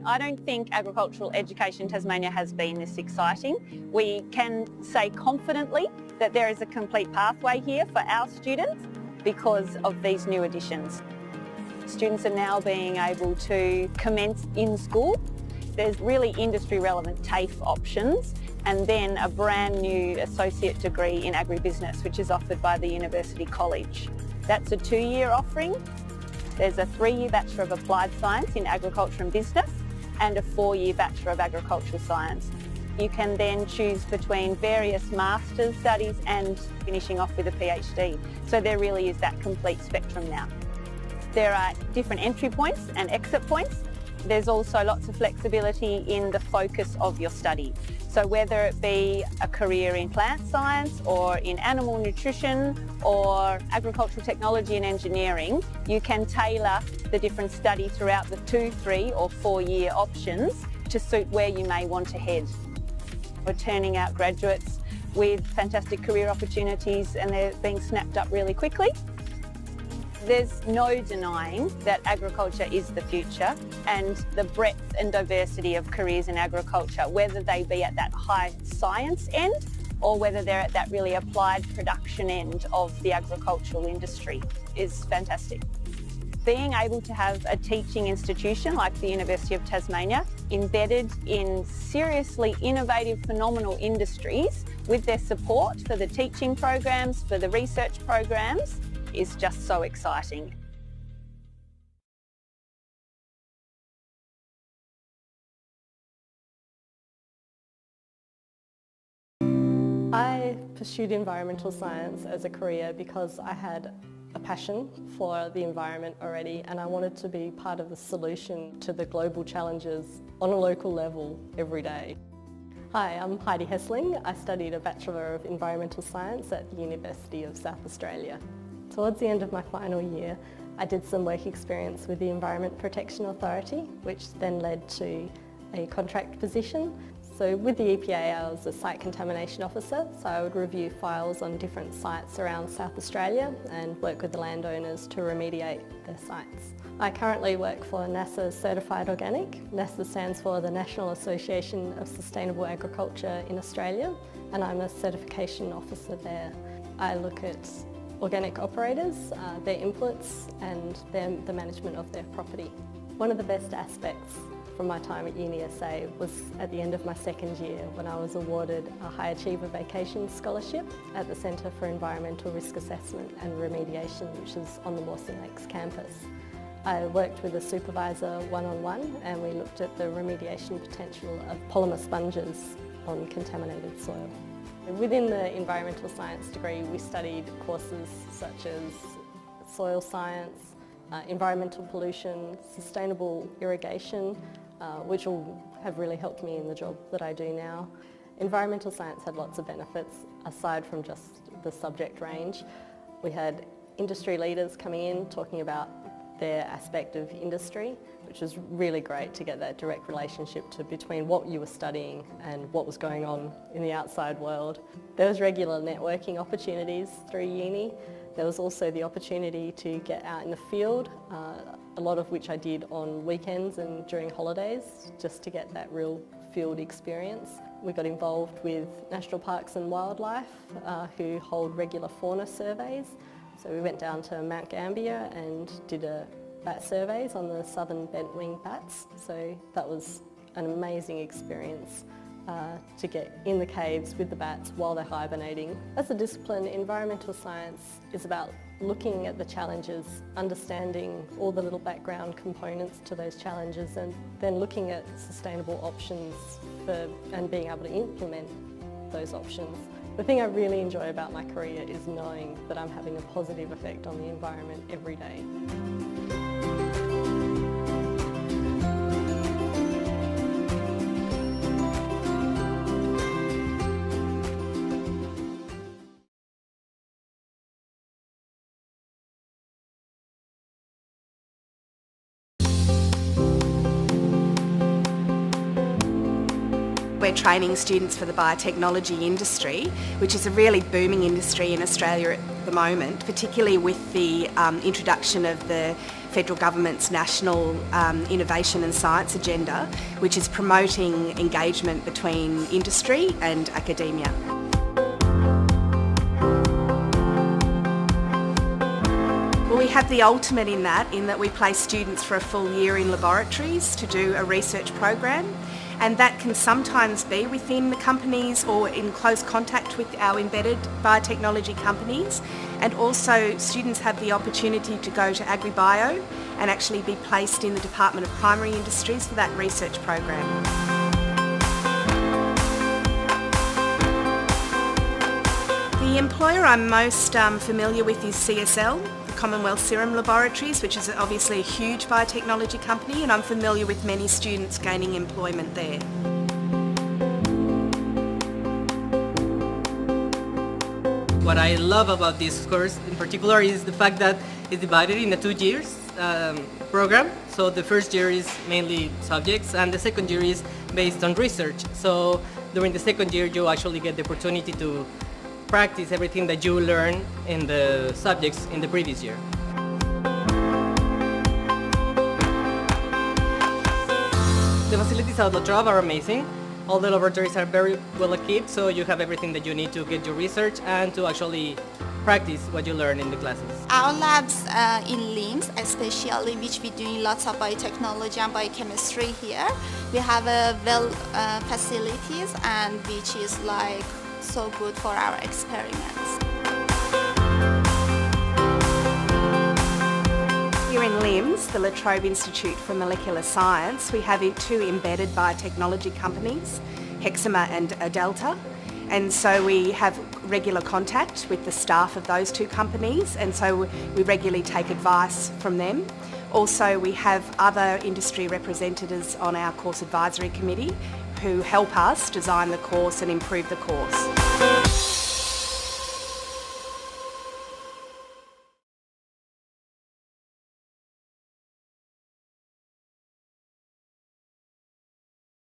I don't think agricultural education in Tasmania has been this exciting. We can say confidently that there is a complete pathway here for our students because of these new additions. Students are now being able to commence in school. There's really industry relevant TAFE options and then a brand new associate degree in agribusiness which is offered by the University College. That's a 2-year offering. There's a 3-year Bachelor of Applied Science in Agriculture and Business and a 4-year Bachelor of Agricultural Science. You can then choose between various master's studies and finishing off with a PhD. So there really is that complete spectrum now. There are different entry points and exit points. There's also lots of flexibility in the focus of your study. So whether it be a career in plant science or in animal nutrition or agricultural technology and engineering, you can tailor the different study throughout the 2, 3 or 4-year options to suit where you may want to head. We're turning out graduates with fantastic career opportunities and they're being snapped up really quickly. There's no denying that agriculture is the future and the breadth and diversity of careers in agriculture, whether they be at that high science end or whether they're at that really applied production end of the agricultural industry, is fantastic. Being able to have a teaching institution like the University of Tasmania embedded in seriously innovative, phenomenal industries with their support for the teaching programs, for the research programs, is just so exciting. I pursued environmental science as a career because I had a passion for the environment already and I wanted to be part of the solution to the global challenges on a local level every day. Hi, I'm Heidi Hessling. I studied a Bachelor of Environmental Science at the University of South Australia. Towards the end of my final year, I did some work experience with the Environment Protection Authority, which then led to a contract position. So with the EPA, I was a site contamination officer, so I would review files on different sites around South Australia and work with the landowners to remediate their sites. I currently work for NASA Certified Organic. NASA stands for the National Association of Sustainable Agriculture in Australia, and I'm a certification officer there. I look at organic operators, their inputs and the management of their property. One of the best aspects from my time at UniSA was at the end of my second year when I was awarded a High Achiever Vacation Scholarship at the Centre for Environmental Risk Assessment and Remediation, which is on the Mawson Lakes campus. I worked with a supervisor one-on-one and we looked at the remediation potential of polymer sponges on contaminated soil. Within the environmental science degree, we studied courses such as soil science, environmental pollution, sustainable irrigation, which will have really helped me in the job that I do now. Environmental science had lots of benefits aside from just the subject range. We had industry leaders coming in talking about their aspect of industry, which was really great to get that direct relationship between what you were studying and what was going on in the outside world. There was regular networking opportunities through uni. There was also the opportunity to get out in the field, a lot of which I did on weekends and during holidays, just to get that real field experience. We got involved with National Parks and Wildlife, who hold regular fauna surveys. So we went down to Mount Gambier and did bat surveys on the southern bent-winged bats. So that was an amazing experience to get in the caves with the bats while they're hibernating. As a discipline, environmental science is about looking at the challenges, understanding all the little background components to those challenges and then looking at sustainable options and being able to implement those options. The thing I really enjoy about my career is knowing that I'm having a positive effect on the environment every day. We're training students for the biotechnology industry, which is a really booming industry in Australia at the moment, particularly with the introduction of the federal government's national innovation and science agenda, which is promoting engagement between industry and academia. Well, we have the ultimate in that we place students for a full year in laboratories to do a research program, and that can sometimes be within the companies or in close contact with our embedded biotechnology companies, and also students have the opportunity to go to AgriBio and actually be placed in the Department of Primary Industries for that research program. The employer I'm most familiar with is CSL, the Commonwealth Serum Laboratories, which is obviously a huge biotechnology company, and I'm familiar with many students gaining employment there. What I love about this course in particular is the fact that it's divided in a 2 years program. So the first year is mainly subjects and the second year is based on research. So during the second year you actually get the opportunity to practice everything that you learn in the subjects in the previous year. The facilities at La Trobe are amazing. All the laboratories are very well equipped, so you have everything that you need to get your research and to actually practice what you learn in the classes. Our labs in LIMS, especially, which we doing lots of biotechnology and biochemistry here, we have well facilities, and which is like so good for our experiments. Here in LIMS, the La Trobe Institute for Molecular Science, we have 2 embedded biotechnology companies, Hexima and Adelta, and so we have regular contact with the staff of those 2 companies, and so we regularly take advice from them. Also, we have other industry representatives on our course advisory committee who help us design the course and improve the course.